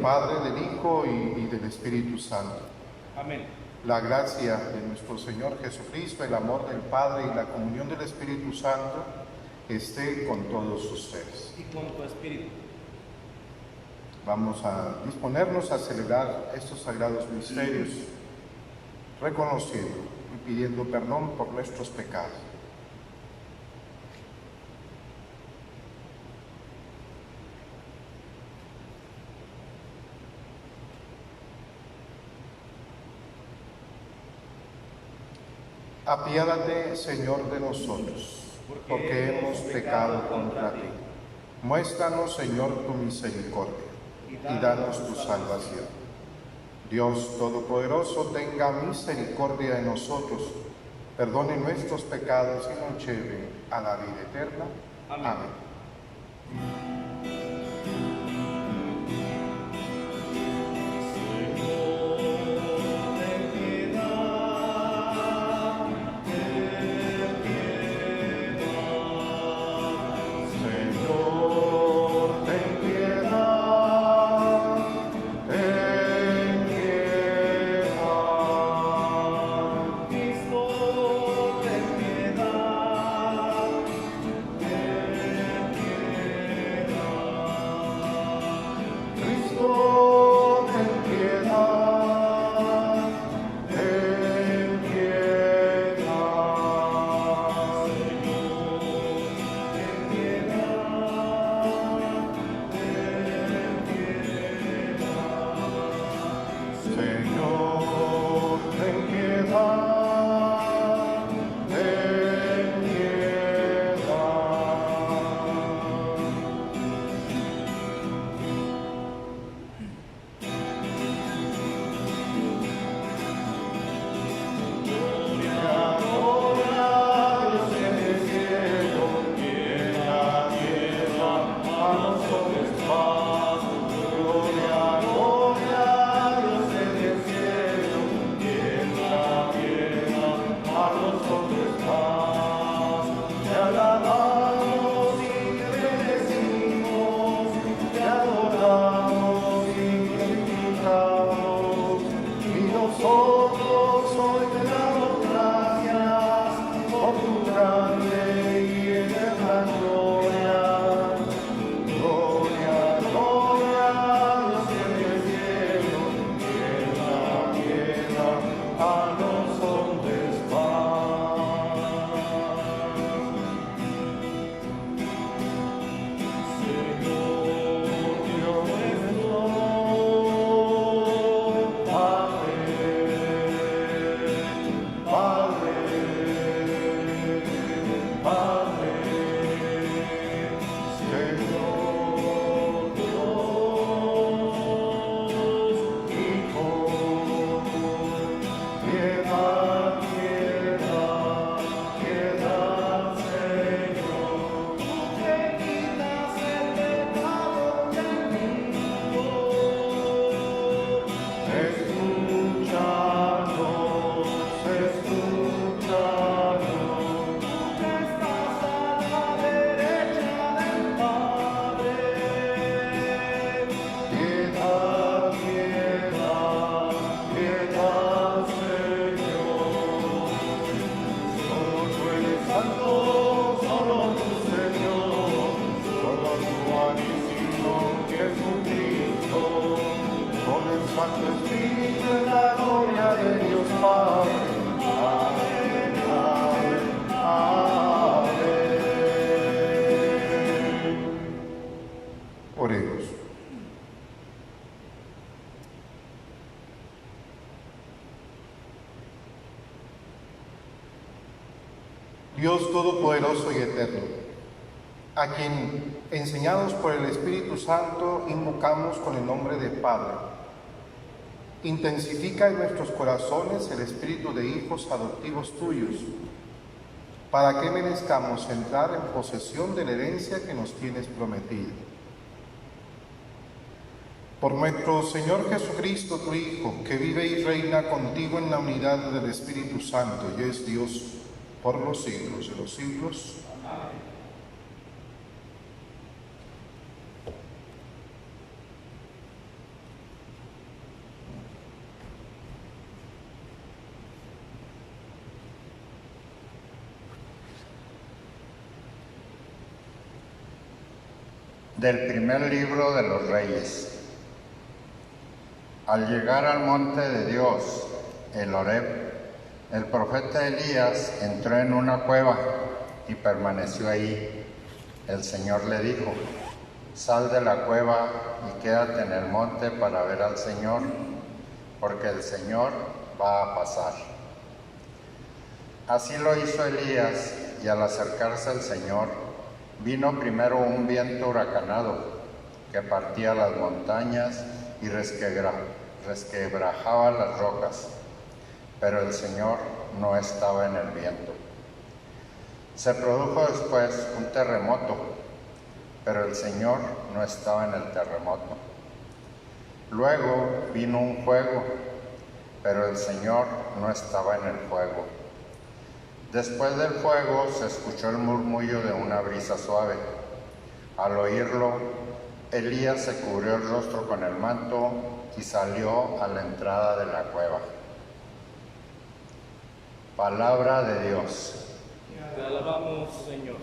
Padre, del Hijo y del Espíritu Santo. Amén. La gracia de nuestro Señor Jesucristo, el amor del Padre y la comunión del Espíritu Santo esté con todos ustedes. Y con tu espíritu. Vamos a disponernos a celebrar estos sagrados misterios, reconociendo y pidiendo perdón por nuestros pecados. Apiádate, Señor, de nosotros, porque hemos pecado contra ti. Muéstranos, Señor, tu misericordia y danos tu salvación. Dios Todopoderoso, tenga misericordia de nosotros, perdone nuestros pecados y nos lleve a la vida eterna. Amén. Oremos. Dios Todopoderoso y Eterno, a quien, enseñados por el Espíritu Santo, invocamos con el nombre de Padre, intensifica en nuestros corazones el espíritu de hijos adoptivos tuyos, para que merezcamos entrar en posesión de la herencia que nos tienes prometida. Por nuestro Señor Jesucristo, tu Hijo, que vive y reina contigo en la unidad del Espíritu Santo y es Dios por los siglos de los siglos. Amén. Del primer libro de los Reyes. Al llegar al monte de Dios, el Horeb, el profeta Elías entró en una cueva y permaneció ahí. El Señor le dijo: sal de la cueva y quédate en el monte para ver al Señor, porque el Señor va a pasar. Así lo hizo Elías, y al acercarse al Señor, vino primero un viento huracanado que partía las montañas y resquebrajaba las rocas, pero el Señor no estaba en el viento. Se produjo después un terremoto, pero el Señor no estaba en el terremoto. Luego vino un fuego, pero el Señor no estaba en el fuego. Después del fuego se escuchó el murmullo de una brisa suave. Al oírlo, Elías se cubrió el rostro con el manto y salió a la entrada de la cueva. Palabra de Dios. Te alabamos, Señor.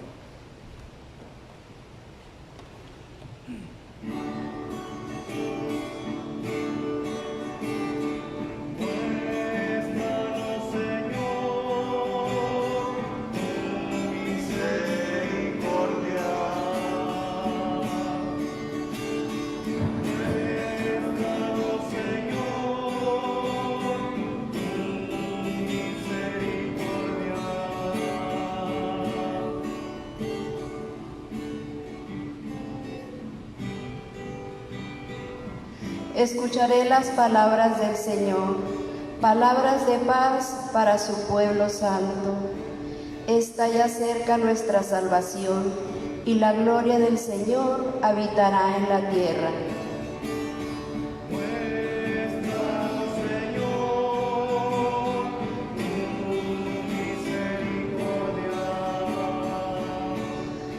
Escucharé las palabras del Señor, palabras de paz para su pueblo santo. Está ya cerca nuestra salvación, y la gloria del Señor habitará en la tierra.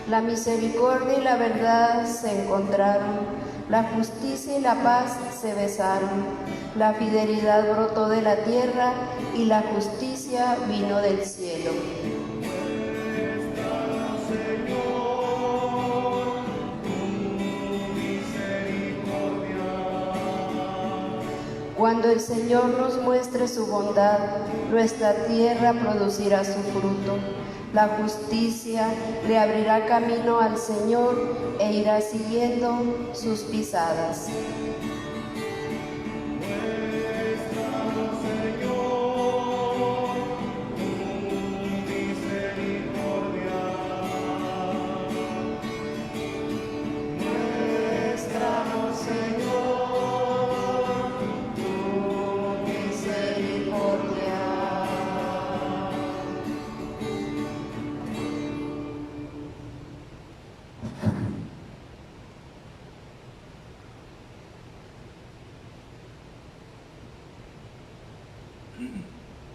La misericordia y la verdad se encontraron, la justicia y la paz se besaron, la fidelidad brotó de la tierra y la justicia vino del cielo. Cuando el Señor nos muestre su bondad, nuestra tierra producirá su fruto. La justicia le abrirá camino al Señor e irá siguiendo sus pisadas.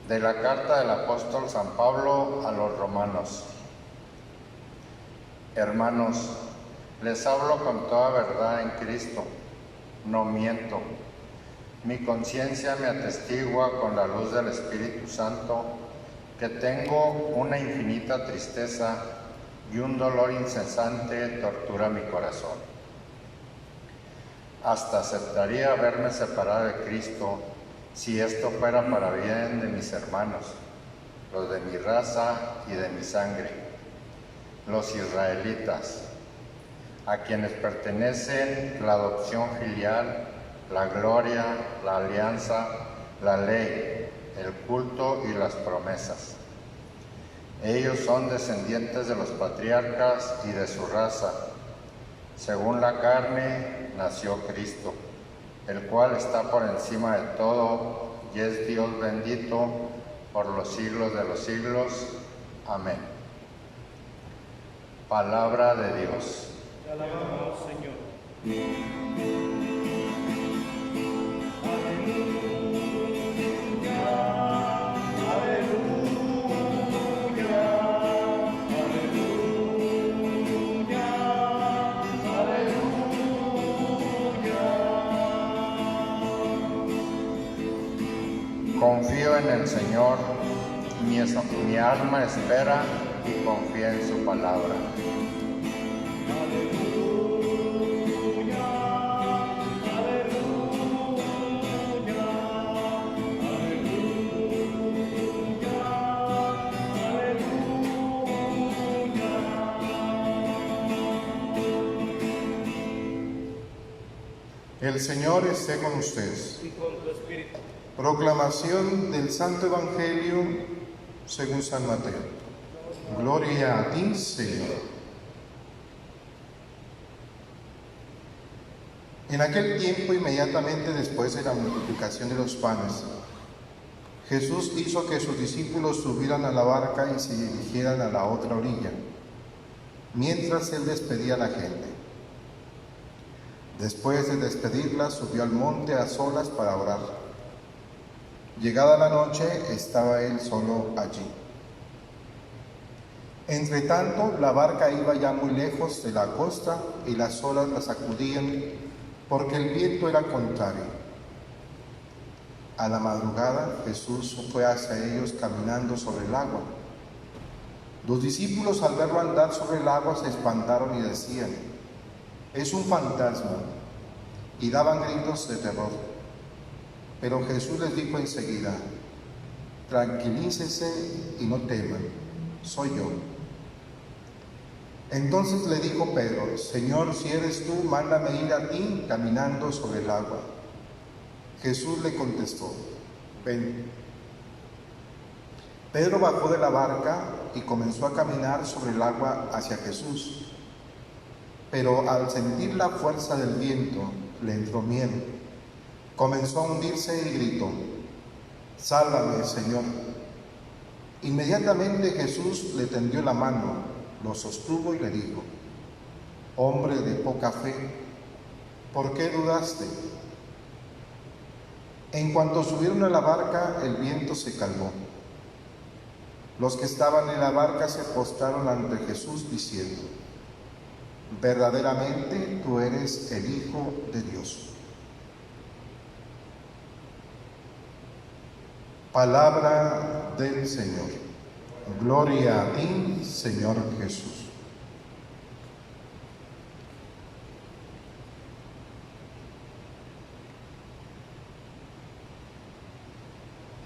De la carta del apóstol San Pablo a los romanos. Hermanos, les hablo con toda verdad en Cristo, no miento. Mi conciencia me atestigua con la luz del Espíritu Santo que tengo una infinita tristeza y un dolor incesante tortura mi corazón. Hasta aceptaría verme separado de Cristo si esto fuera para bien de mis hermanos, los de mi raza y de mi sangre, los israelitas, a quienes pertenecen la adopción filial, la gloria, la alianza, la ley, el culto y las promesas. Ellos son descendientes de los patriarcas y de su raza. Según la carne nació Cristo, el cual está por encima de todo y es Dios bendito por los siglos de los siglos. Amén. Palabra de Dios. Te alabamos, Señor. Confío en el Señor, mi alma espera y confía en su palabra. Aleluya. El Señor esté con ustedes. y con tu espíritu. Proclamación del Santo Evangelio según San Mateo. Gloria a ti, Señor. En aquel tiempo, inmediatamente después de la multiplicación de los panes, Jesús hizo que sus discípulos subieran a la barca y se dirigieran a la otra orilla, mientras él despedía a la gente. Después de despedirla, subió al monte a solas para orar. Llegada la noche, estaba él solo allí. Entretanto, la barca iba ya muy lejos de la costa y las olas la sacudían porque el viento era contrario. A la madrugada, Jesús fue hacia ellos caminando sobre el agua. Los discípulos, al verlo andar sobre el agua, se espantaron y decían: «Es un fantasma», y daban gritos de terror. Pero Jesús les dijo enseguida: «Tranquilícese y no teman, soy yo». Entonces le dijo Pedro: «Señor, si eres tú, mándame ir a ti caminando sobre el agua». Jesús le contestó: «Ven». Pedro bajó de la barca y comenzó a caminar sobre el agua hacia Jesús. Pero al sentir la fuerza del viento, le entró miedo. Comenzó a hundirse y gritó: «Sálvame, Señor». Inmediatamente Jesús le tendió la mano, lo sostuvo y le dijo: «Hombre de poca fe, ¿por qué dudaste?». En cuanto subieron a la barca, el viento se calmó. Los que estaban en la barca se postraron ante Jesús diciendo: «Verdaderamente tú eres el Hijo de Dios». Palabra del Señor. Gloria a ti, Señor Jesús.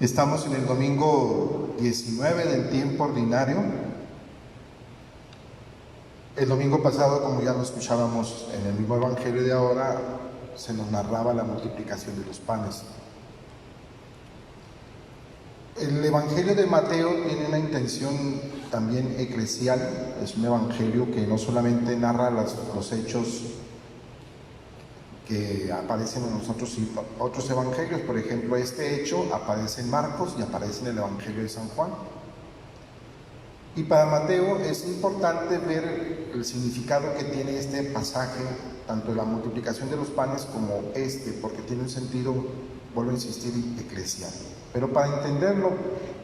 Estamos en el domingo 19 del tiempo ordinario. El domingo pasado, como ya lo escuchábamos en el mismo Evangelio de ahora, se nos narraba la multiplicación de los panes. El Evangelio de Mateo tiene una intención también eclesial. Es un evangelio que no solamente narra los hechos que aparecen en otros evangelios. Por ejemplo, este hecho aparece en Marcos y aparece en el Evangelio de San Juan. Y para Mateo es importante ver el significado que tiene este pasaje, tanto de la multiplicación de los panes como porque tiene un sentido, vuelvo a insistir, eclesial. Pero para entenderlo,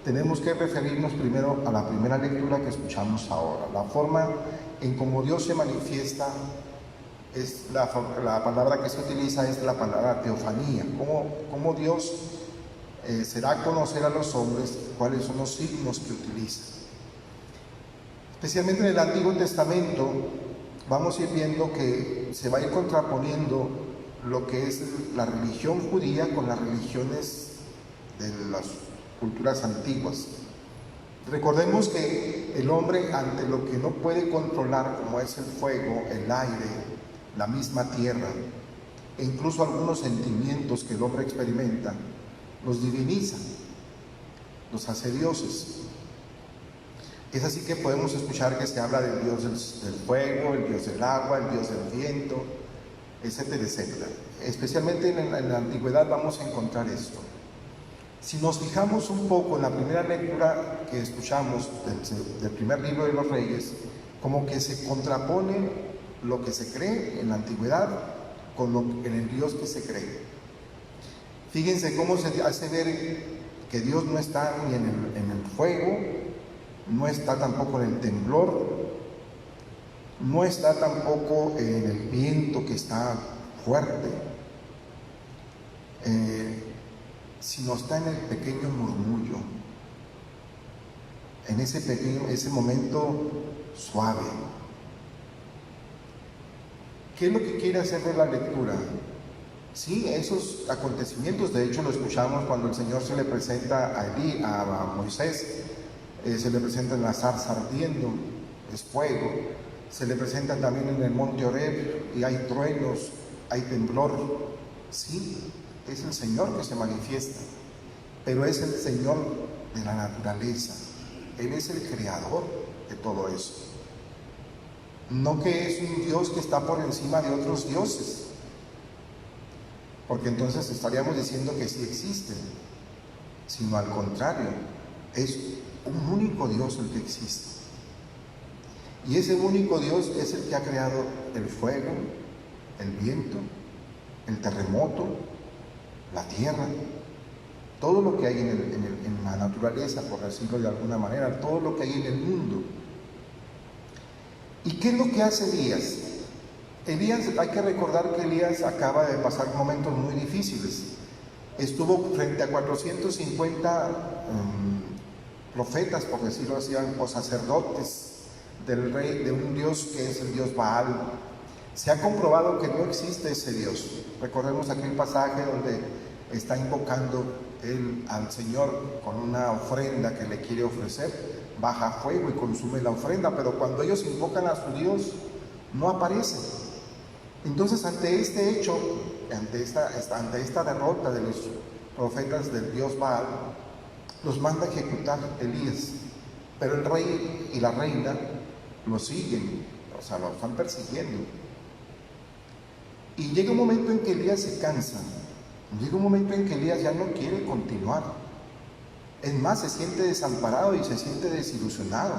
tenemos que referirnos primero a la primera lectura que escuchamos ahora. La forma en cómo Dios se manifiesta, la palabra que se utiliza es la palabra teofanía. Cómo Dios se da a conocer a los hombres cuáles son los signos que utiliza. Especialmente en el Antiguo Testamento, vamos a ir viendo que se va a ir contraponiendo lo que es la religión judía con las religiones de las culturas antiguas. Recordemos que el hombre, ante lo que no puede controlar, como es el fuego, el aire, la misma tierra, e incluso algunos sentimientos que el hombre experimenta, los diviniza, los hace dioses. Es así que podemos escuchar que se habla del Dios del fuego, el Dios del agua, el Dios del viento, etcétera, etcétera. Especialmente en la antigüedad vamos a encontrar esto. Si nos fijamos un poco en la primera lectura que escuchamos del primer libro de los Reyes, como que se contrapone lo que se cree en la antigüedad con en el Dios que se cree. Fíjense cómo se hace ver que Dios no está ni en el fuego, no está tampoco en el temblor, no está tampoco en el viento que está fuerte, sino está en el pequeño murmullo, en ese momento suave. ¿Qué es lo que quiere hacer de la lectura? Sí, esos acontecimientos, de hecho lo escuchamos cuando el Señor se le presenta a Moisés, se le presenta en la zarza ardiendo, es fuego, se le presenta también en el monte Horeb y hay truenos, hay temblor. Sí, es el Señor que se manifiesta, pero es el Señor de la naturaleza. Él es el creador de todo eso. No que es un Dios que está por encima de otros dioses, porque entonces estaríamos diciendo que sí existen, sino al contrario, es un único Dios el que existe. Y ese único Dios es el que ha creado el fuego, el viento, el terremoto, la tierra, todo lo que hay en la naturaleza, por decirlo de alguna manera, todo lo que hay en el mundo. ¿Y qué es lo que hace Elías? Elías, hay que recordar que Elías acaba de pasar momentos muy difíciles. Estuvo frente a 450 profetas, por decirlo así, o sacerdotes del rey, de un Dios que es el Dios Baal. Se ha comprobado que no existe ese Dios. Recordemos aquel pasaje donde está invocando él al Señor con una ofrenda que le quiere ofrecer, baja fuego y consume la ofrenda, pero cuando ellos invocan a su Dios, no aparece. Entonces, ante este hecho, ante esta derrota de los profetas del Dios Baal, los manda a ejecutar Elías, pero el rey y la reina lo siguen, o sea, lo están persiguiendo. Y llega un momento en que Elías se cansa, llega un momento en que Elías ya no quiere continuar. Es más, se siente desamparado y se siente desilusionado.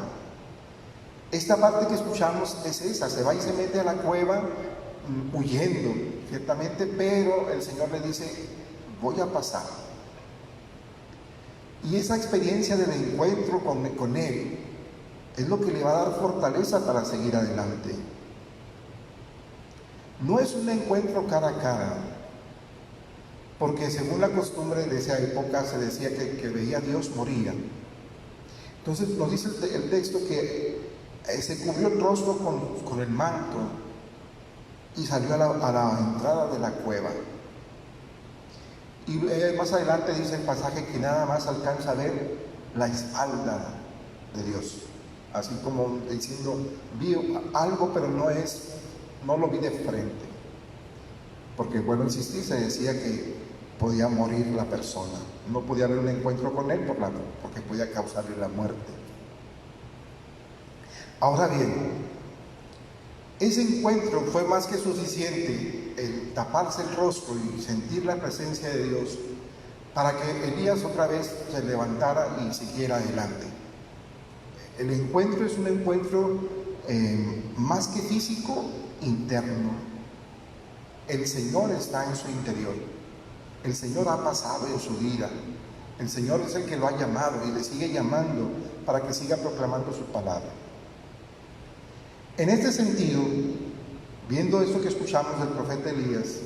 Esta parte que escuchamos es esa, se va y se mete a la cueva huyendo, ciertamente, pero el Señor le dice, voy a pasar. Y esa experiencia del encuentro con Él es lo que le va a dar fortaleza para seguir adelante. No es un encuentro cara a cara, porque según la costumbre de esa época se decía que veía a Dios moría. Entonces nos dice el texto que se cubrió el rostro con el manto y salió a la entrada de la cueva. Y más adelante dice el pasaje que nada más alcanza a ver la espalda de Dios, así como diciendo, vi algo pero no lo vi de frente, porque vuelvo a insistir, se decía que podía morir la persona, no podía haber un encuentro con él porque podía causarle la muerte. Ahora bien, ese encuentro fue más que suficiente, el taparse el rostro y sentir la presencia de Dios, para que Elías otra vez se levantara y siguiera adelante. El encuentro es un encuentro más que físico, interno. El Señor está en su interior. El Señor ha pasado en su vida. El Señor es el que lo ha llamado y le sigue llamando para que siga proclamando su palabra. En este sentido, viendo esto que escuchamos del profeta Elías,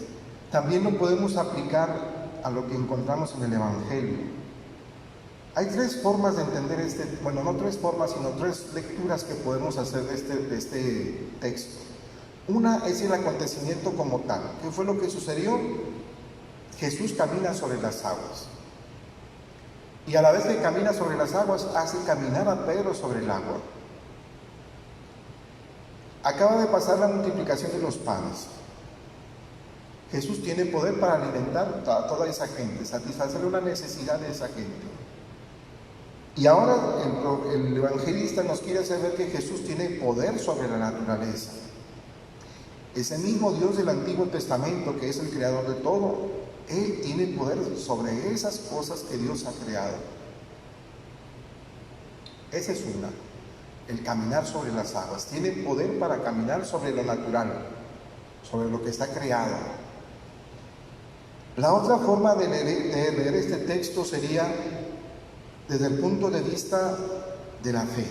también lo podemos aplicar a lo que encontramos en el Evangelio. Hay tres formas de entender no tres formas, sino tres lecturas que podemos hacer de este texto. Una es el acontecimiento como tal. ¿Qué fue lo que sucedió? Jesús camina sobre las aguas. Y a la vez que camina sobre las aguas, hace caminar a Pedro sobre el agua. Acaba de pasar la multiplicación de los panes. Jesús tiene poder para alimentar a toda esa gente, satisfacer una necesidad de esa gente. Y ahora el evangelista nos quiere hacer ver que Jesús tiene poder sobre la naturaleza. Ese mismo Dios del Antiguo Testamento, que es el creador de todo, Él tiene poder sobre esas cosas que Dios ha creado. Esa es una. El caminar sobre las aguas. Tiene poder para caminar sobre lo natural, sobre lo que está creado. La otra forma de leer este texto sería desde el punto de vista de la fe.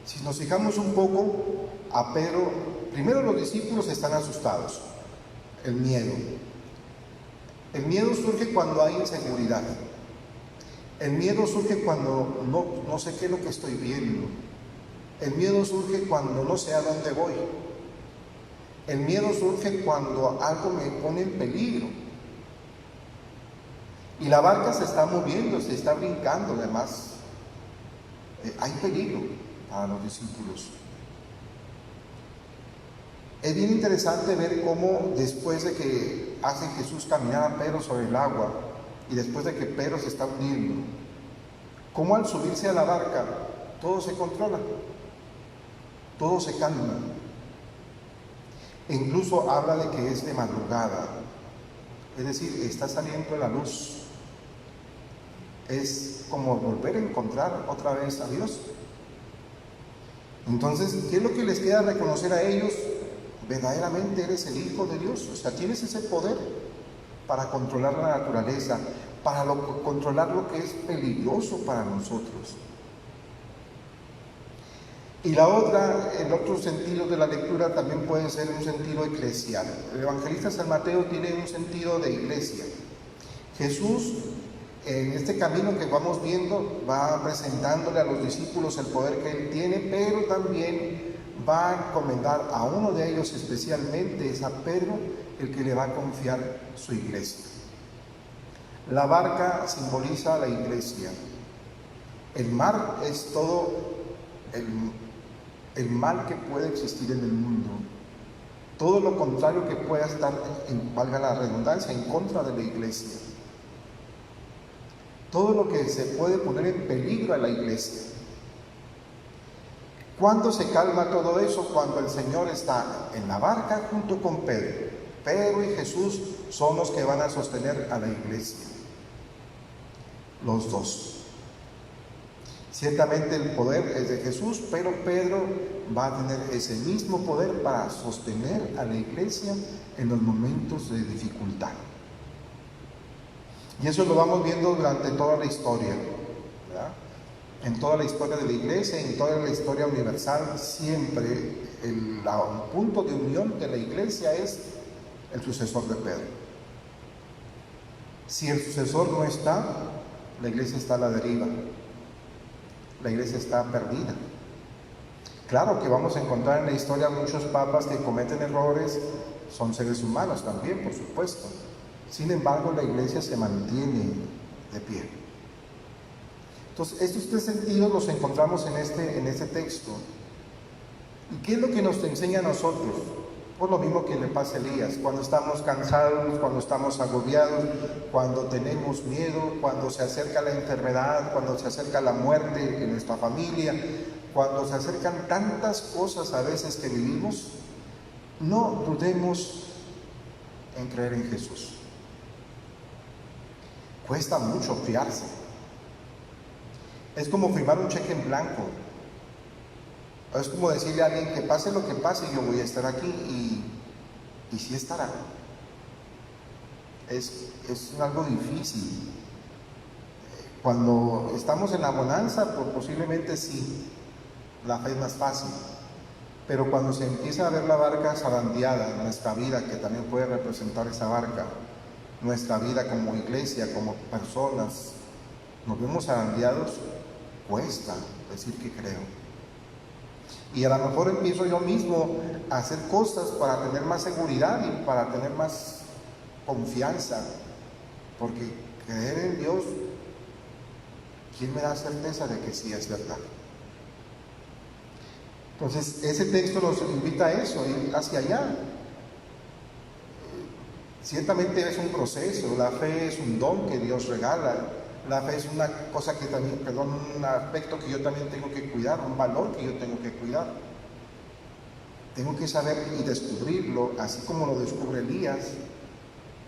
Si nos fijamos un poco a Pedro, primero los discípulos están asustados, el miedo. El miedo surge cuando hay inseguridad. El miedo surge cuando no sé qué es lo que estoy viendo. El miedo surge cuando no sé a dónde voy. El miedo surge cuando algo me pone en peligro. Y la barca se está moviendo, se está brincando, además. Hay peligro para los discípulos. Es bien interesante ver cómo después de que hace Jesús caminar a Pedro sobre el agua y después de que Pedro se está hundiendo, cómo al subirse a la barca todo se controla, todo se calma. E incluso habla de que es de madrugada, es decir, está saliendo la luz. Es como volver a encontrar otra vez a Dios. Entonces, ¿qué es lo que les queda reconocer a ellos? Verdaderamente eres el Hijo de Dios, o sea, tienes ese poder para controlar la naturaleza, para controlar lo que es peligroso para nosotros. Y el otro sentido de la lectura también puede ser un sentido eclesial. El evangelista San Mateo tiene un sentido de iglesia. Jesús, en este camino que vamos viendo, va presentándole a los discípulos el poder que Él tiene, pero también va a encomendar a uno de ellos especialmente, es a Pedro, el que le va a confiar su iglesia. La barca simboliza la iglesia. El mar es todo el mal que puede existir en el mundo. Todo lo contrario que pueda estar, valga la redundancia, en contra de la iglesia. Todo lo que se puede poner en peligro a la iglesia. ¿Cuándo se calma todo eso? Cuando el Señor está en la barca junto con Pedro. Pedro y Jesús son los que van a sostener a la iglesia. Los dos. Ciertamente el poder es de Jesús, pero Pedro va a tener ese mismo poder para sostener a la iglesia en los momentos de dificultad. Y eso lo vamos viendo durante toda la historia, ¿verdad? En toda la historia de la iglesia, en toda la historia universal, siempre el punto de unión de la iglesia es el sucesor de Pedro. Si el sucesor no está, la iglesia está a la deriva, la iglesia está perdida. Claro que vamos a encontrar en la historia muchos papas que cometen errores, son seres humanos también, por supuesto. Sin embargo, la iglesia se mantiene de pie. Entonces, estos tres sentidos los encontramos en este texto. ¿Y qué es lo que nos enseña a nosotros? Pues lo mismo que le pasa a Elías, cuando estamos cansados, cuando estamos agobiados, cuando tenemos miedo, cuando se acerca la enfermedad, cuando se acerca la muerte en nuestra familia, cuando se acercan tantas cosas a veces que vivimos, no dudemos en creer en Jesús. Cuesta mucho fiarse. Es como firmar un cheque en blanco. Es como decirle a alguien que pase lo que pase, yo voy a estar aquí y sí estará. Es algo difícil. Cuando estamos en la bonanza, pues posiblemente sí, la fe es más fácil. Pero cuando se empieza a ver la barca zarandeada, nuestra vida, que también puede representar esa barca, nuestra vida como iglesia, como personas, nos vemos zarandeados, cuesta decir que creo. Y a lo mejor empiezo yo mismo a hacer cosas para tener más seguridad y para tener más confianza, porque creer en Dios, ¿quién me da certeza de que sí es verdad? Entonces, ese texto nos invita a eso, ir hacia allá. Ciertamente es un proceso, la fe es un don que Dios regala, la fe es una cosa que también, un aspecto que yo también tengo que cuidar, un valor que yo tengo que cuidar. Tengo que saber y descubrirlo, así como lo descubre Elías,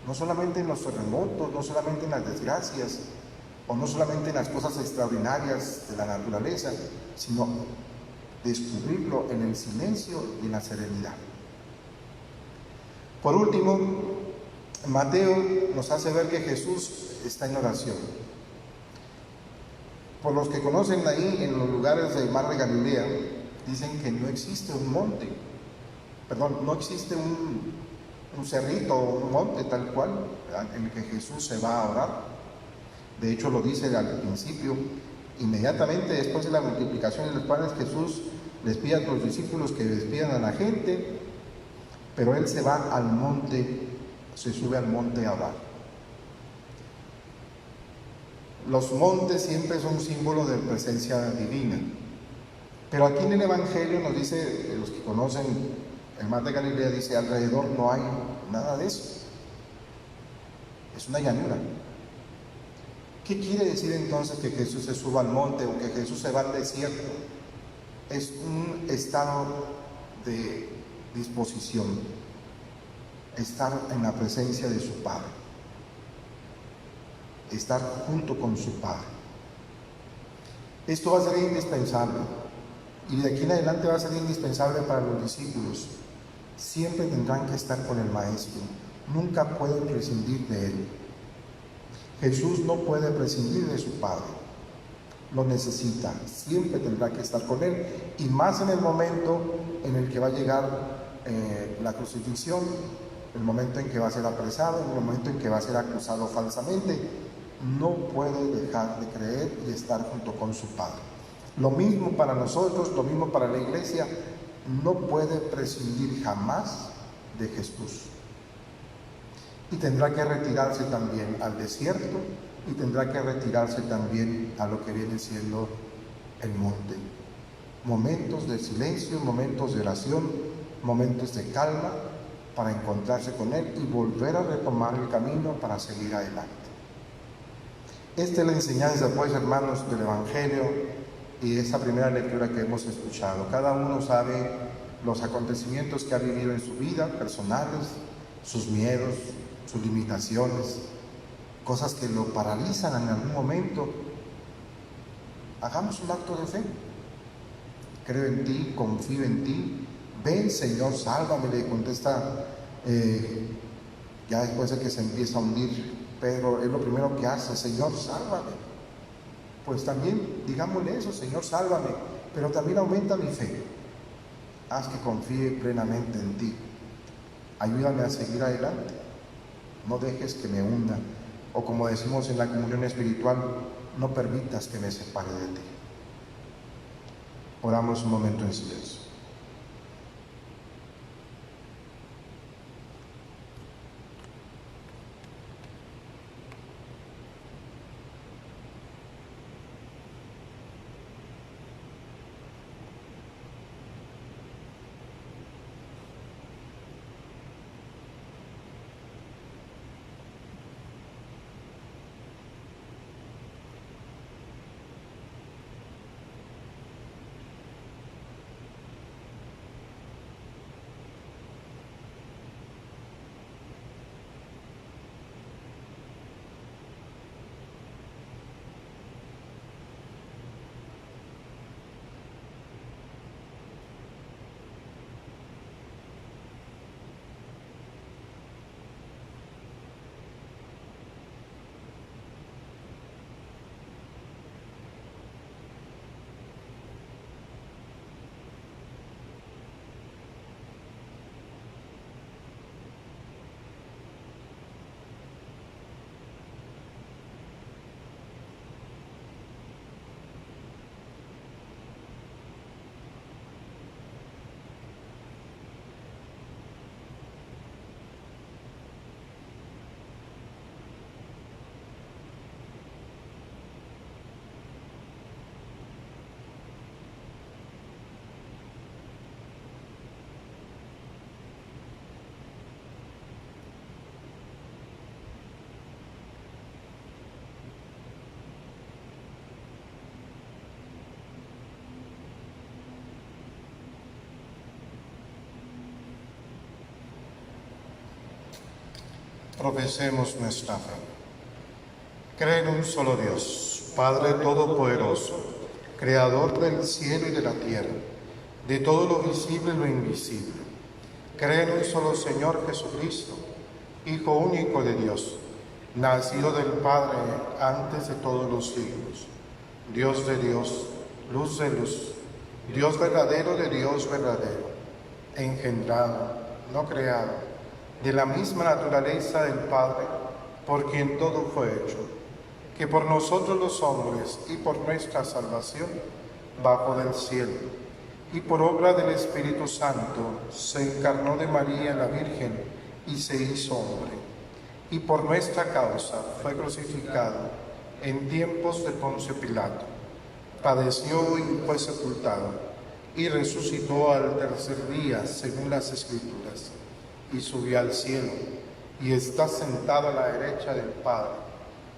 no solamente en los terremotos, no solamente en las desgracias, o no solamente en las cosas extraordinarias de la naturaleza, sino descubrirlo en el silencio y en la serenidad. Por último, Mateo nos hace ver que Jesús está en oración. Por los que conocen ahí en los lugares del mar de Galilea, dicen que no existe un monte, no existe un cerrito o un monte tal cual, ¿verdad?, en el que Jesús se va a orar. De hecho lo dice al principio, inmediatamente después de la multiplicación de los panes, Jesús les pide a los discípulos que despidan a la gente, pero Él se va al monte, se sube al monte a orar. Los montes siempre son un símbolo de presencia divina, pero aquí en el Evangelio nos dice, los que conocen El mar de Galilea dice, alrededor no hay nada de eso. Es una llanura. ¿Qué quiere decir entonces que Jesús se suba al monte o que Jesús se va al desierto? Es un estado de disposición, estar en la presencia de su Padre, estar junto con su Padre. Esto va a ser indispensable y de aquí en adelante va a ser indispensable para los discípulos. Siempre tendrán que estar con el Maestro, nunca pueden prescindir de Él. Jesús no puede prescindir de su Padre, lo necesita, siempre tendrá que estar con Él, y más en el momento en el que va a llegar la crucifixión, el momento en que va a ser apresado, el momento en que va a ser acusado falsamente. No puede dejar de creer y estar junto con su Padre. Lo mismo para nosotros, lo mismo para la iglesia, no puede prescindir jamás de Jesús. Y tendrá que retirarse también al desierto y tendrá que retirarse también a lo que viene siendo el monte. Momentos de silencio, momentos de oración, momentos de calma para encontrarse con Él y volver a retomar el camino para seguir adelante. Esta es la enseñanza, pues, hermanos, del Evangelio y esa primera lectura que hemos escuchado. Cada uno sabe los acontecimientos que ha vivido en su vida, personales, sus miedos, sus limitaciones, cosas que lo paralizan en algún momento. Hagamos un acto de fe. Creo en ti, confío en ti. Ven, Señor, sálvame, le contesta ya después de que se empieza a hundir Pedro. Es lo primero que hace: Señor, sálvame. Pues también digámosle eso: Señor, sálvame, pero también aumenta mi fe. Haz que confíe plenamente en ti. Ayúdame a seguir adelante. No dejes que me hunda, o como decimos en la comunión espiritual, no permitas que me separe de ti. Oramos un momento en silencio. Profesemos nuestra fe. Creo en un solo Dios, Padre Todopoderoso, Creador del cielo y de la tierra, de todo lo visible y lo invisible. Creo en un solo Señor Jesucristo, Hijo único de Dios, nacido del Padre antes de todos los siglos, Dios de Dios, luz de luz, Dios verdadero de Dios verdadero, engendrado, no creado, de la misma naturaleza del Padre, por quien todo fue hecho, que por nosotros los hombres y por nuestra salvación bajó del cielo, y por obra del Espíritu Santo se encarnó de María la Virgen y se hizo hombre, y por nuestra causa fue crucificado en tiempos de Poncio Pilato, padeció y fue sepultado, y resucitó al tercer día, según las Escrituras, y subió al cielo, y está sentado a la derecha del Padre,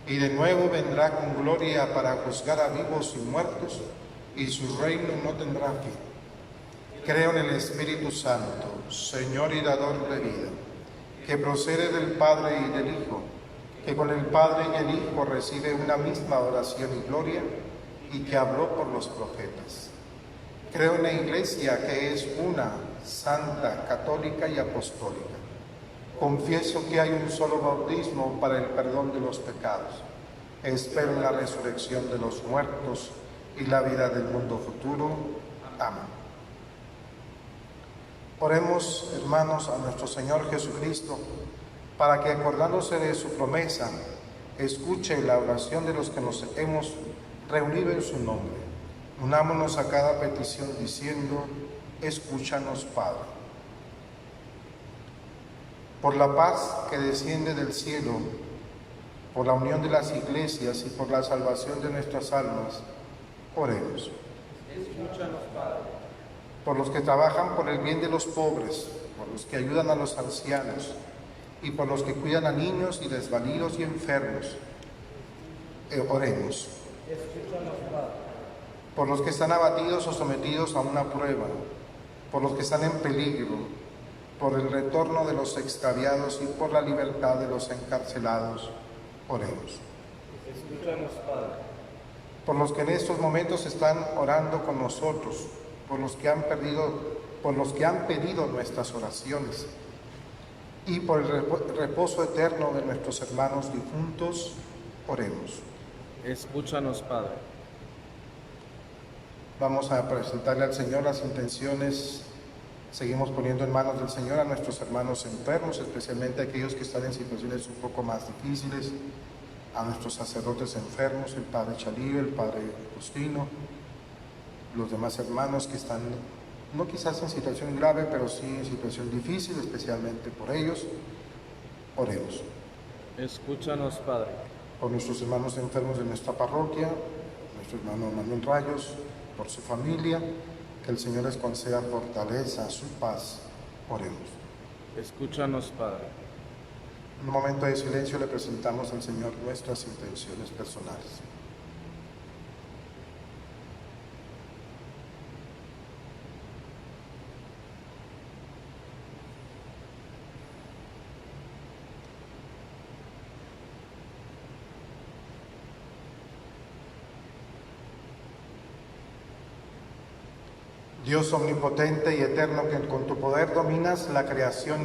y de nuevo vendrá con gloria para juzgar a vivos y muertos, y su reino no tendrá fin. Creo en el Espíritu Santo, Señor y dador de vida, que procede del Padre y del Hijo, que con el Padre y el Hijo recibe una misma adoración y gloria, y que habló por los profetas. Creo en la Iglesia, que es una, santa, católica y apostólica. Confieso que hay un solo bautismo para el perdón de los pecados. Espero en la resurrección de los muertos y la vida del mundo futuro. Amén. Oremos, hermanos, a nuestro Señor Jesucristo, para que, acordándose de su promesa, escuche la oración de los que nos hemos reunido en su nombre. Unámonos a cada petición diciendo: escúchanos, Padre. Por la paz que desciende del cielo, por la unión de las iglesias y por la salvación de nuestras almas, oremos. Escúchanos, Padre. Por los que trabajan por el bien de los pobres, por los que ayudan a los ancianos y por los que cuidan a niños y desvalidos y enfermos, oremos. Escúchanos, Padre. Por los que están abatidos o sometidos a una prueba, por los que están en peligro, por el retorno de los extraviados y por la libertad de los encarcelados, oremos. Escúchanos, Padre. Por los que en estos momentos están orando con nosotros, por los que han pedido nuestras oraciones, y por el reposo eterno de nuestros hermanos difuntos, oremos. Escúchanos, Padre. Vamos a presentarle al Señor las intenciones. Seguimos poniendo en manos del Señor a nuestros hermanos enfermos, especialmente aquellos que están en situaciones un poco más difíciles, a nuestros sacerdotes enfermos, el Padre Chalío, el Padre Justino, los demás hermanos que están, no quizás en situación grave, pero sí en situación difícil, especialmente por ellos. Oremos. Escúchanos, Padre. Por nuestros hermanos enfermos de nuestra parroquia, nuestro hermano Manuel Rayos, por su familia, que el Señor les conceda fortaleza, su paz. Oremos. Escúchanos, Padre. En un momento de silencio le presentamos al Señor nuestras intenciones personales. Dios omnipotente y eterno, que con tu poder dominas la creación,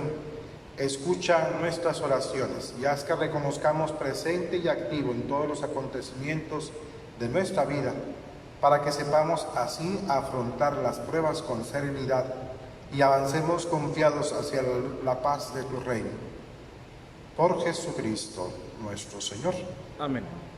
escucha nuestras oraciones y haz que reconozcamos presente y activo en todos los acontecimientos de nuestra vida, para que sepamos así afrontar las pruebas con serenidad y avancemos confiados hacia la paz de tu reino. Por Jesucristo nuestro Señor. Amén. Que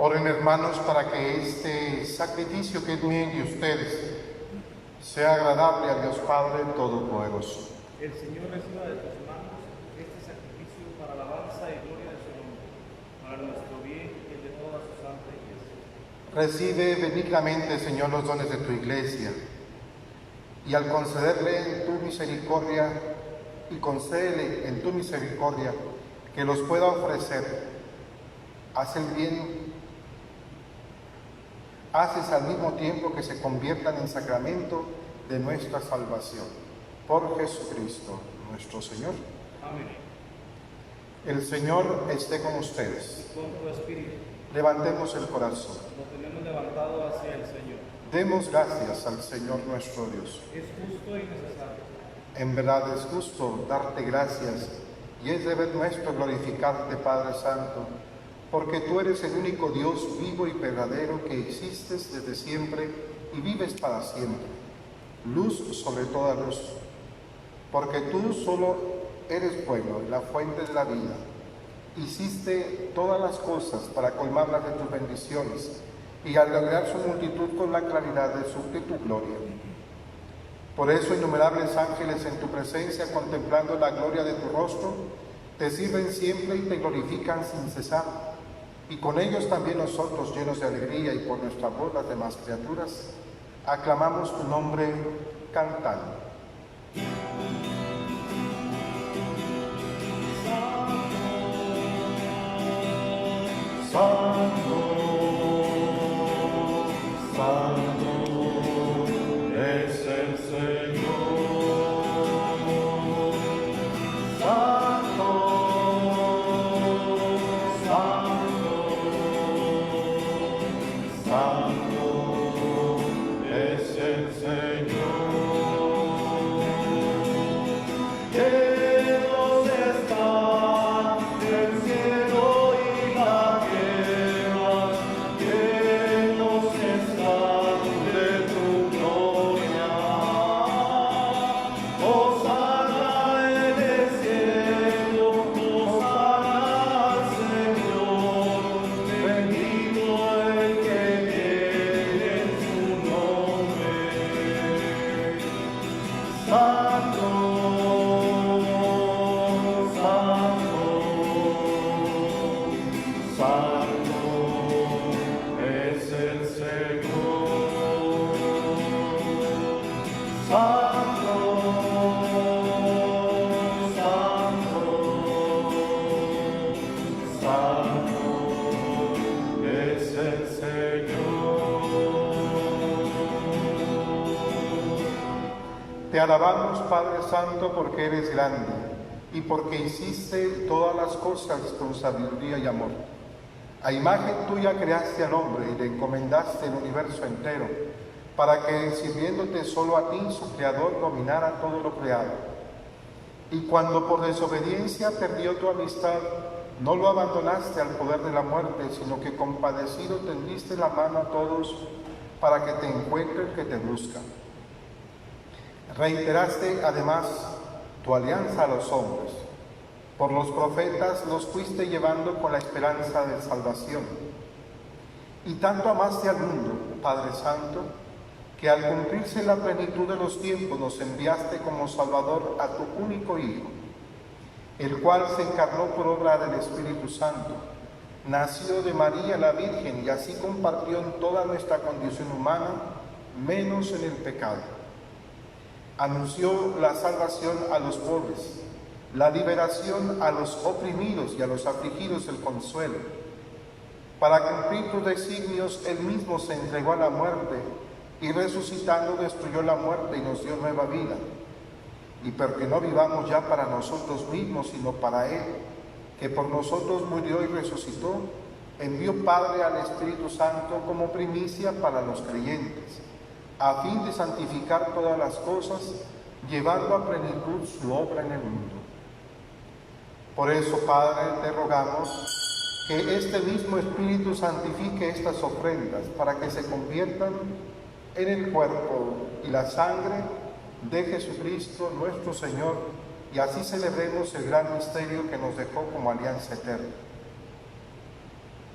Oren, hermanos, para que este sacrificio que es mío y de ustedes sea agradable a Dios Padre Todopoderoso. El Señor reciba de tus manos este sacrificio para alabanza y gloria de su nombre, para nuestro bien y el de toda su santa iglesia. Recibe benignamente, Señor, los dones de tu iglesia, y al concederle en tu misericordia, concédele en tu misericordia que los pueda ofrecer, haz el bien, haces al mismo tiempo que se conviertan en sacramento de nuestra salvación. Por Jesucristo nuestro Señor. Amén. El Señor esté con ustedes. Con tu espíritu. Levantemos el corazón. Lo tenemos levantado hacia el Señor. Demos gracias al Señor nuestro Dios. Es justo y necesario. En verdad es justo darte gracias y es deber nuestro glorificarte, Padre Santo, porque tú eres el único Dios vivo y verdadero que existes desde siempre y vives para siempre. Luz sobre toda luz, porque tú solo eres bueno y la fuente de la vida. Hiciste todas las cosas para colmarlas de tus bendiciones y alegrar su multitud con la claridad de tu gloria. Por eso innumerables ángeles en tu presencia, contemplando la gloria de tu rostro, te sirven siempre y te glorifican sin cesar. Y con ellos también nosotros, llenos de alegría, y por nuestra voz las demás criaturas, aclamamos tu nombre cantando. Santo, Santo es el Señor. Santo, Santo, Santo es el Señor. Llenos está el cielo y la tierra, llenos están de tu gloria. Hosana en el cielo, hosana al Señor, bendito el que viene en su nombre. Santo, Santo, Santo es el Señor. Santo, Santo, Santo es el Señor. Te alabamos, Padre Santo, porque eres grande y porque hiciste todas las cosas con sabiduría y amor. A imagen tuya creaste al hombre y le encomendaste el universo entero, para que, sirviéndote solo a ti, su Creador, dominara todo lo creado. Y cuando por desobediencia perdió tu amistad, no lo abandonaste al poder de la muerte, sino que compadecido tendiste la mano a todos para que te encuentre el que te busca. Reiteraste además tu alianza a los hombres. Por los profetas los fuiste llevando con la esperanza de salvación. Y tanto amaste al mundo, Padre Santo, que al cumplirse la plenitud de los tiempos nos enviaste como Salvador a tu único Hijo, el cual se encarnó por obra del Espíritu Santo, nacido de María la Virgen, y así compartió en toda nuestra condición humana, menos en el pecado. Anunció la salvación a los pobres, la liberación a los oprimidos y a los afligidos el consuelo. Para cumplir tus designios, Él mismo se entregó a la muerte y resucitando destruyó la muerte y nos dio nueva vida. Y porque no vivamos ya para nosotros mismos, sino para Él, que por nosotros murió y resucitó, envió Padre al Espíritu Santo como primicia para los creyentes, a fin de santificar todas las cosas, llevando a plenitud su obra en el mundo. Por eso, Padre, te rogamos que este mismo Espíritu santifique estas ofrendas para que se conviertan en el cuerpo y la sangre de Jesucristo nuestro Señor, y así celebremos el gran misterio que nos dejó como alianza eterna.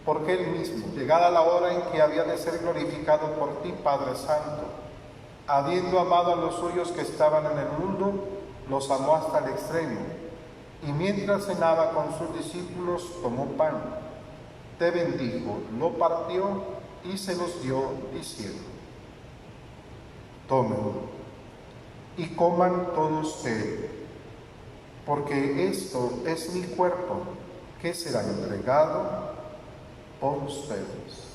porque Él mismo, llegada la hora en que había de ser glorificado por ti, Padre Santo, habiendo amado a los suyos que estaban en el mundo, los amó hasta el extremo, y mientras cenaba con sus discípulos, tomó pan, te bendijo, lo partió y se los dio, diciendo: tomen y coman todos de él, porque esto es mi cuerpo, que será entregado por ustedes.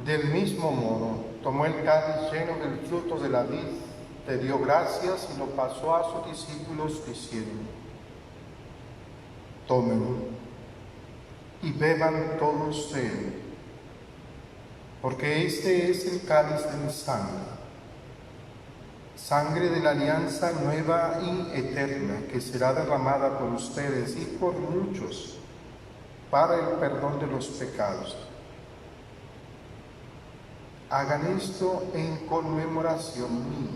Del mismo modo, tomó el cáliz lleno del fruto de la vid, te dio gracias y lo pasó a sus discípulos, diciendo: tomen y beban todos de él, porque este es el cáliz de mi sangre, sangre de la alianza nueva y eterna, que será derramada por ustedes y por muchos para el perdón de los pecados. Hagan esto en conmemoración mía.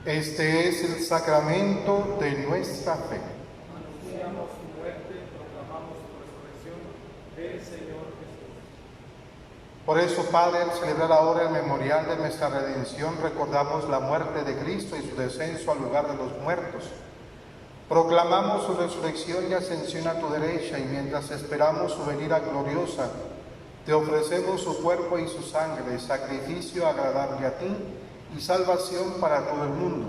Este es el sacramento de nuestra fe. Anunciamos su muerte, proclamamos su resurrección del Señor Jesús. Por eso, Padre, al celebrar ahora el memorial de nuestra redención, recordamos la muerte de Cristo y su descenso al lugar de los muertos. Proclamamos su resurrección y ascensión a tu derecha, y mientras esperamos su venida gloriosa, te ofrecemos su cuerpo y su sangre, sacrificio agradable a ti y salvación para todo el mundo.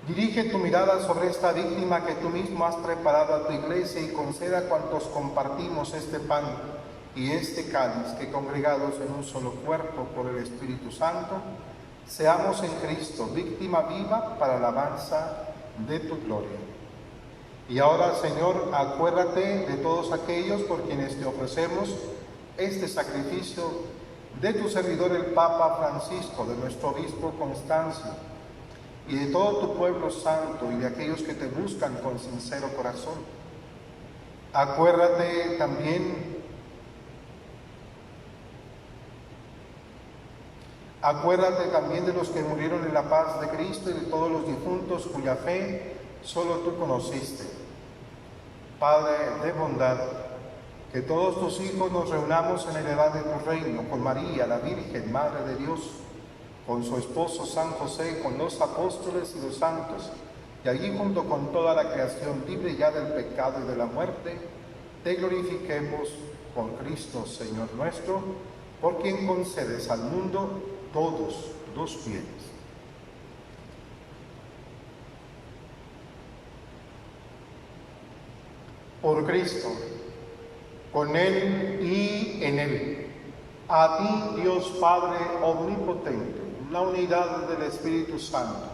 Dirige tu mirada sobre esta víctima que tú mismo has preparado a tu iglesia, y conceda a cuantos compartimos este pan y este cáliz, que congregados en un solo cuerpo por el Espíritu Santo, seamos en Cristo víctima viva para la alabanza de tu gloria. Y ahora, Señor, acuérdate de todos aquellos por quienes te ofrecemos este sacrificio, de tu servidor el Papa Francisco, de nuestro obispo Constancio, y de todo tu pueblo santo, y de aquellos que te buscan con sincero corazón. Acuérdate también de los que murieron en la paz de Cristo, y de todos los difuntos cuya fe solo tú conociste. Padre de bondad, que todos tus hijos nos reunamos en el edad de tu reino, con María, la Virgen, Madre de Dios, con su esposo San José, con los apóstoles y los santos, y allí junto con toda la creación libre ya del pecado y de la muerte, te glorifiquemos por Cristo, Señor nuestro, por quien concedes al mundo todos los bienes. Por Cristo, con Él y en Él, a ti, Dios Padre omnipotente, la unidad del Espíritu Santo,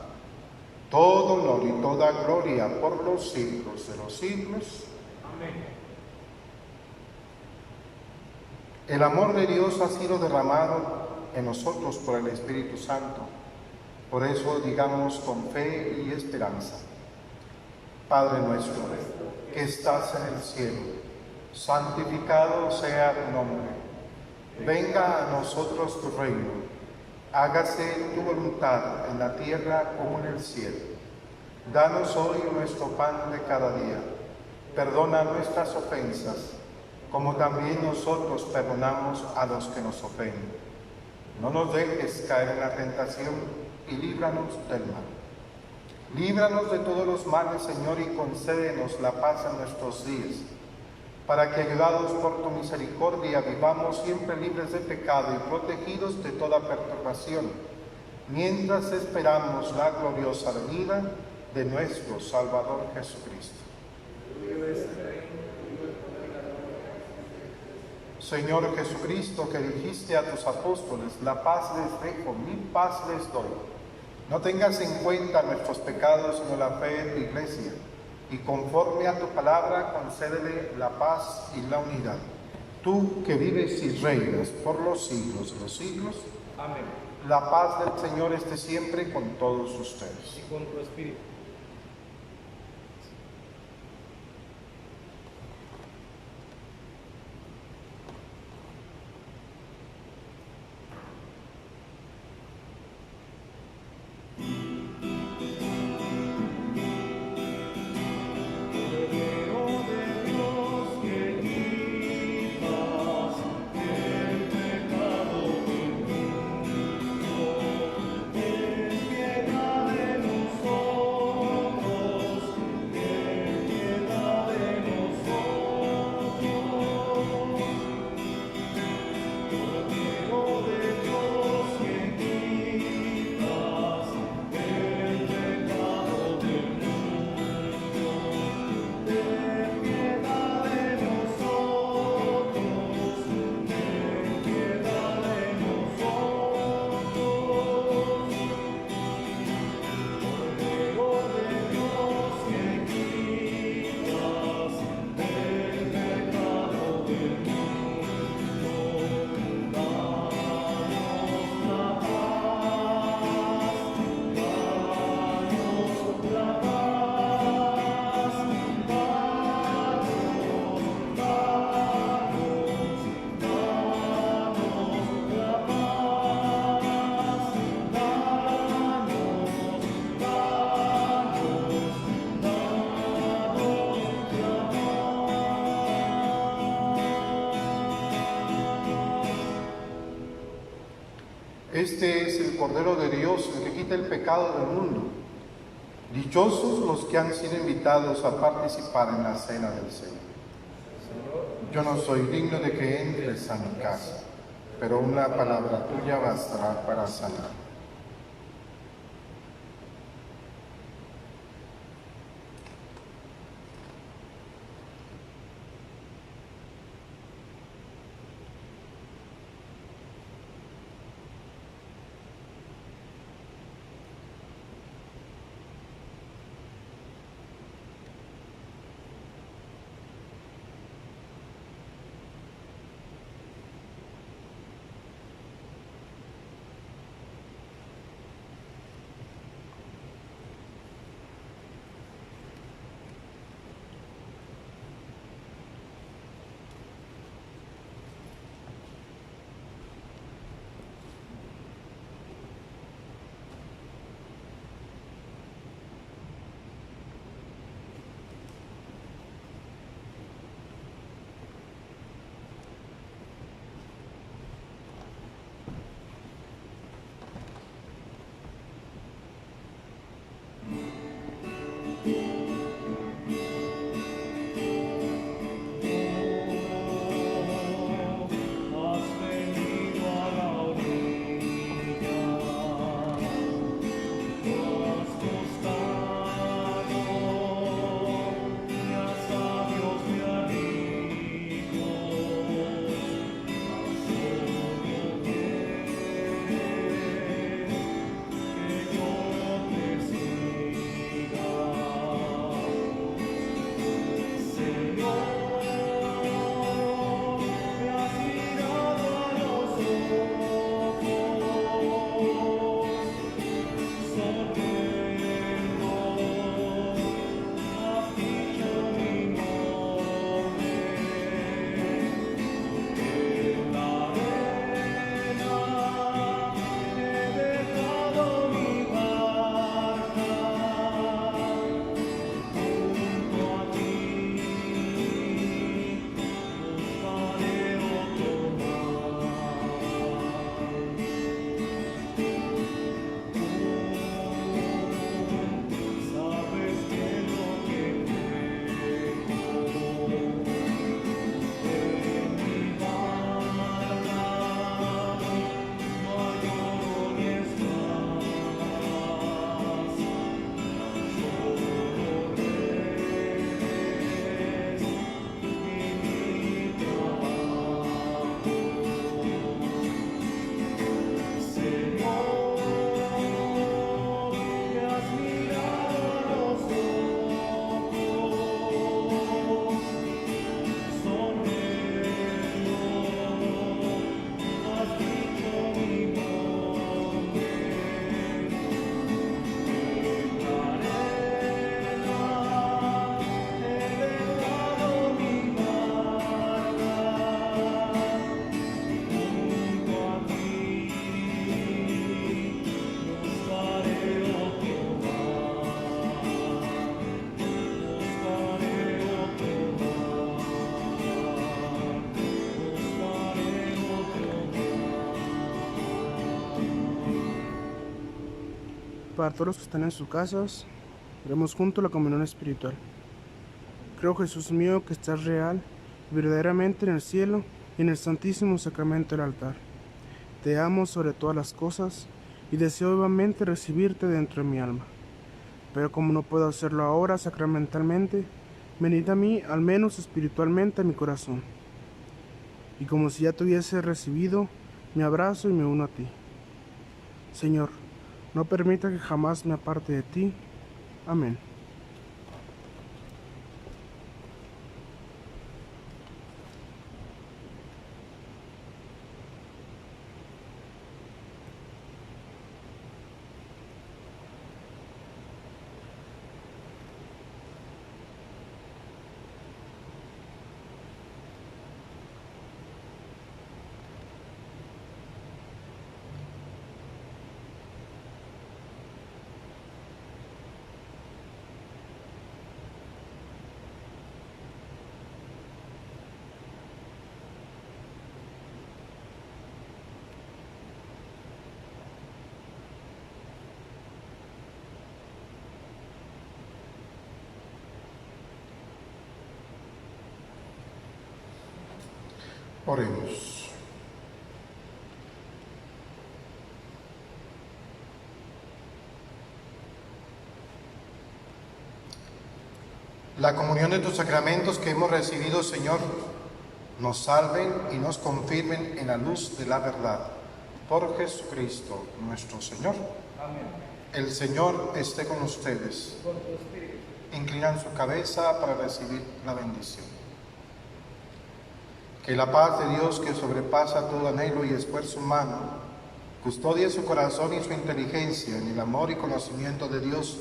todo honor y toda gloria por los siglos de los siglos. Amén. El amor de Dios ha sido derramado en nosotros por el Espíritu Santo. Por eso digamos con fe y esperanza: Padre nuestro, que estás en el cielo, santificado sea tu nombre. Venga a nosotros tu reino. Hágase tu voluntad en la tierra como en el cielo. Danos hoy nuestro pan de cada día. Perdona nuestras ofensas, como también nosotros perdonamos a los que nos ofenden. No nos dejes caer en la tentación y líbranos del mal. Líbranos de todos los males, Señor, y concédenos la paz en nuestros días, para que, ayudados por tu misericordia, vivamos siempre libres de pecado y protegidos de toda perturbación, mientras esperamos la gloriosa venida de nuestro Salvador Jesucristo. Señor Jesucristo, que dijiste a tus apóstoles, la paz les dejo, mi paz les doy. No tengas en cuenta nuestros pecados, sino la fe en tu Iglesia, y conforme a tu palabra, concédele la paz y la unidad. Tú que vives y reinas por los siglos de los siglos, Amén. la paz del Señor esté siempre con todos ustedes. Y con tu espíritu. Este es el Cordero de Dios, el que quita el pecado del mundo. Dichosos los que han sido invitados a participar en la cena del Señor. Yo no soy digno de que entres a mi casa, pero una palabra tuya bastará para sanar. para todos los que están en sus casas. Haremos juntos la comunión espiritual. Creo, Jesús mío, que estás real y verdaderamente en el cielo y en el santísimo sacramento del altar. Te amo sobre todas las cosas y deseo vivamente recibirte dentro de mi alma. Pero como no puedo hacerlo ahora sacramentalmente, venid a mí, al menos espiritualmente, a mi corazón. Y como si ya te hubiese recibido, me abrazo y me uno a ti. Señor, no permita que jamás me aparte de ti. Amén. Oremos. La comunión de tus sacramentos que hemos recibido, Señor, nos salven y nos confirmen en la luz de la verdad. Por Jesucristo nuestro Señor. Amén. El Señor esté con ustedes. Con tu espíritu. Inclinan su cabeza para recibir la bendición. Que la paz de Dios, que sobrepasa todo anhelo y esfuerzo humano, custodie su corazón y su inteligencia en el amor y conocimiento de Dios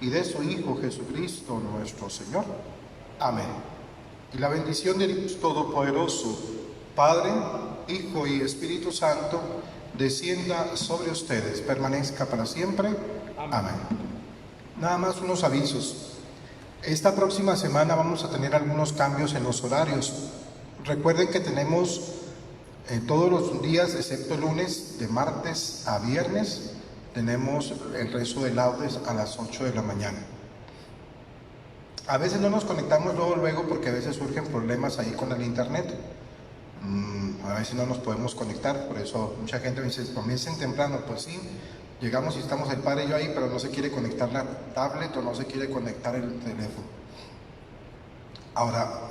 y de su Hijo Jesucristo nuestro Señor. Amén. Y la bendición de Dios Todopoderoso, Padre, Hijo y Espíritu Santo, descienda sobre ustedes, permanezca para siempre. Amén. Nada más unos avisos. Esta próxima semana vamos a tener algunos cambios en los horarios. Recuerden que tenemos todos los días, excepto el lunes, de martes a viernes, tenemos el rezo de laudes a las 8 de la mañana. A veces no nos conectamos luego porque a veces surgen problemas ahí con el internet. A veces no nos podemos conectar, por eso mucha gente me dice, comiencen temprano. Pues sí, llegamos y estamos el padre y yo ahí, pero no se quiere conectar la tablet o no se quiere conectar el teléfono. Ahora,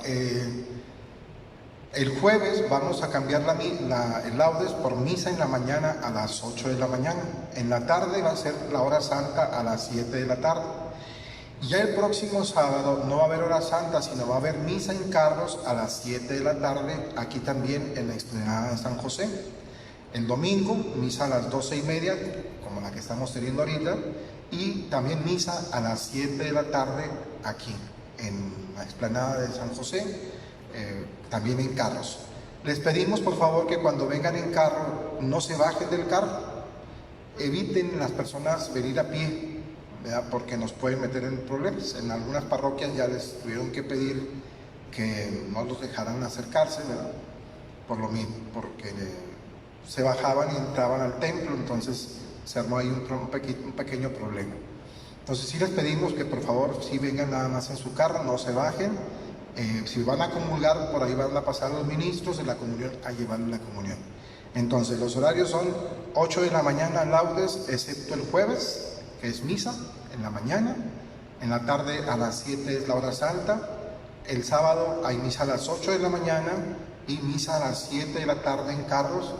el jueves vamos a cambiar el laudes por misa en la mañana a las 8 de la mañana. En la tarde va a ser la hora santa a las 7 de la tarde. Y ya el próximo sábado no va a haber hora santa, sino va a haber misa en Carros a las 7 de la tarde, aquí también en la explanada de San José. El domingo, misa a las 12:30, como la que estamos teniendo ahorita, y también misa a las 7 de la tarde aquí, en la explanada de San José. También en carros. Les pedimos por favor que cuando vengan en carro no se bajen del carro, eviten las personas venir a pie, ¿verdad? Porque nos pueden meter en problemas. En algunas parroquias ya les tuvieron que pedir que no los dejaran acercarse, ¿verdad? Por lo mismo, porque se bajaban y entraban al templo, entonces se armó ahí un pequeño problema. Entonces sí les pedimos que por favor sí vengan nada más en su carro, no se bajen. Si van a comulgar, por ahí van a pasar los ministros de la comunión a llevarle la comunión. Entonces, los horarios son 8 de la mañana laudes, excepto el jueves, que es misa en la mañana. En la tarde a las 7 es la hora santa. El sábado hay misa a las 8 de la mañana y misa a las 7 de la tarde en Carros.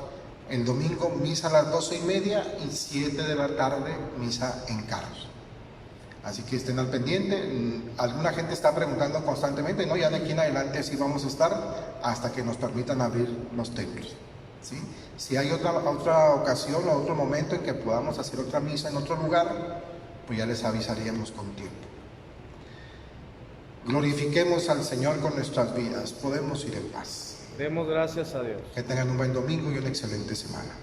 El domingo misa a las 12:30 y 7 de la tarde misa en Carros. Así que estén al pendiente. Alguna gente está preguntando constantemente, ¿no? Ya de aquí en adelante así vamos a estar hasta que nos permitan abrir los templos, ¿sí? Si hay otra ocasión o otro momento en que podamos hacer otra misa en otro lugar, pues ya les avisaríamos con tiempo. Glorifiquemos al Señor con nuestras vidas. Podemos ir en paz. Demos gracias a Dios. Que tengan un buen domingo y una excelente semana.